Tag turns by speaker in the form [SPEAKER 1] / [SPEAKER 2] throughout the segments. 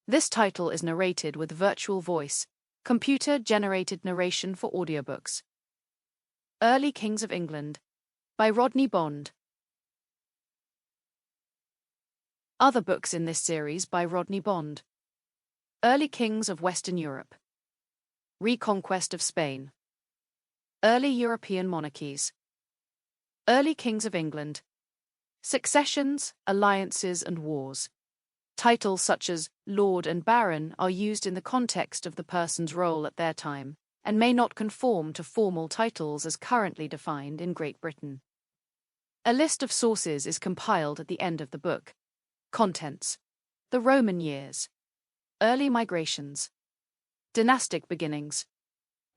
[SPEAKER 1] This title is narrated with virtual voice, computer-generated narration for audiobooks. Early Kings of England by Rodney Bond. Other books in this series by Rodney Bond. Early Kings of Western Europe. Reconquest of Spain. Early European monarchies. Early Kings of England. Successions, alliances and wars. Titles such as Lord and Baron are used in the context of the person's role at their time, and may not conform to formal titles as currently defined in Great Britain. A list of sources is compiled at the end of the book. Contents: The Roman years. Early migrations. Dynastic beginnings.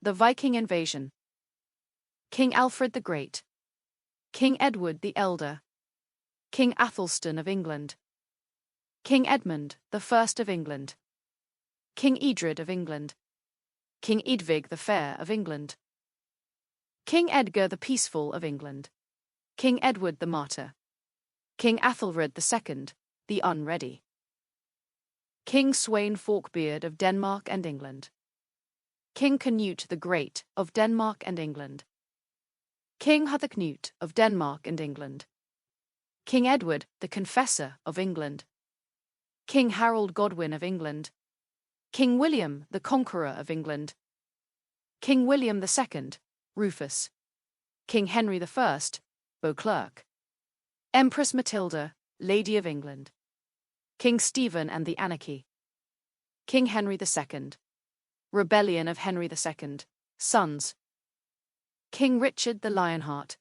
[SPEAKER 1] The Viking invasion. King Alfred the Great. King Edward the Elder. King Athelstan of England. King Edmund I of England. King Edred of England. King Edvig the Fair of England. King Edgar the Peaceful of England. King Edward the Martyr. King Athelred II, the Unready. King Sweyn Forkbeard of Denmark and England. King Canute the Great of Denmark and England. King Harthacnut of Denmark and England. King Edward the Confessor of England. King Harold Godwin of England. King William the Conqueror of England. King William II, Rufus. King Henry I, Beauclerk. Empress Matilda, Lady of England. King Stephen and the Anarchy. King Henry II. Rebellion of Henry II, Sons. King Richard the Lionheart.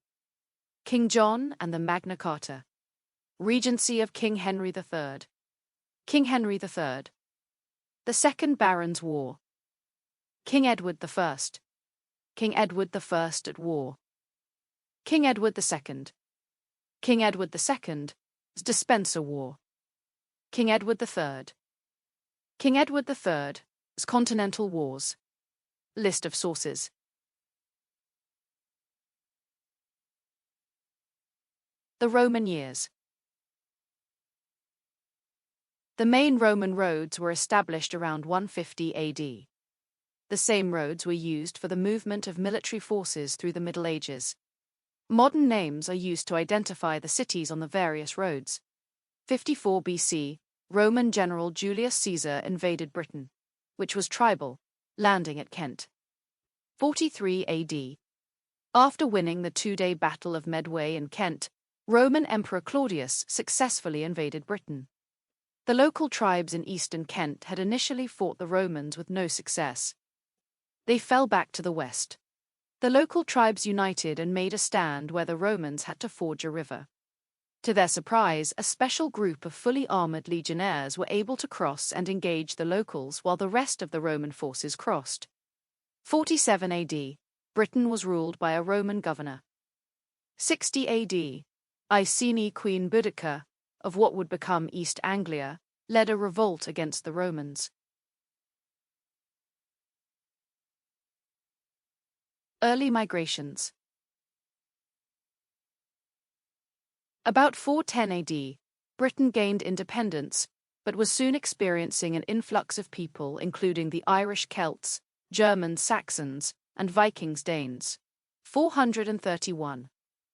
[SPEAKER 1] King John and the Magna Carta. Regency of King Henry III. King Henry III. The Second Barons' War. King Edward I. King Edward I at war. King Edward II. King Edward II's Despencer War. King Edward III. King Edward III's Continental Wars. List of sources. The Roman years. The main Roman roads were established around 150 AD. The same roads were used for the movement of military forces through the Middle Ages. Modern names are used to identify the cities on the various roads. 54 BC, Roman general Julius Caesar invaded Britain, which was tribal, landing at Kent. 43 AD. After winning the two-day Battle of Medway in Kent, Roman Emperor Claudius successfully invaded Britain. The local tribes in eastern Kent had initially fought the Romans with no success. They fell back to the west. The local tribes united and made a stand where the Romans had to forge a river. To their surprise, a special group of fully armored legionnaires were able to cross and engage the locals while the rest of the Roman forces crossed. 47 AD. Britain was ruled by a Roman governor. 60 AD. Iceni Queen Boudicca, of what would become East Anglia, led a revolt against the Romans. Early migrations. About 410 AD, Britain gained independence, but was soon experiencing an influx of people including the Irish Celts, Germans Saxons, and Vikings Danes. 431.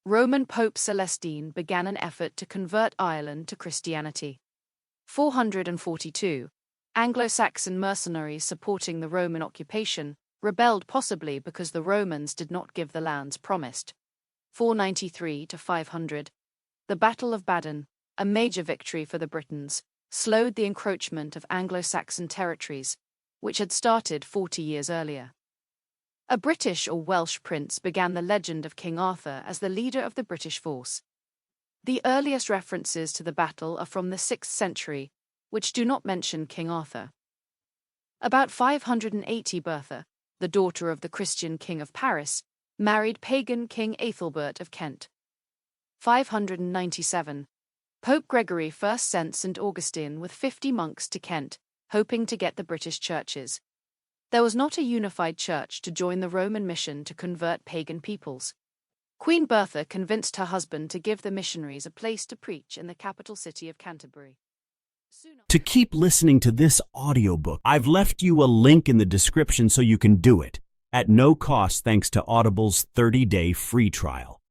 [SPEAKER 1] Roman Pope Celestine began an effort to convert Ireland to Christianity. 442. Anglo-Saxon mercenaries supporting the Roman occupation rebelled possibly because the Romans did not give the lands promised. 493 to 500. The Battle of Badon, a major victory for the Britons, slowed the encroachment of Anglo-Saxon territories, which had started 40 years earlier. A British or Welsh prince began the legend of King Arthur as the leader of the British force. The earliest references to the battle are from the 6th century, which do not mention King Arthur. About 580 Bertha, the daughter of the Christian king of Paris, married pagan King Aethelbert of Kent. 597. Pope Gregory first sent St. Augustine with 50 monks to Kent, hoping to get the British churches. There was not a unified church to join the Roman mission to convert pagan peoples. Queen Bertha convinced her husband to give the missionaries a place to preach in the capital city of Canterbury.
[SPEAKER 2] To keep listening to this audiobook, I've left you a link in the description so you can do it, at no cost thanks to Audible's 30-day free trial.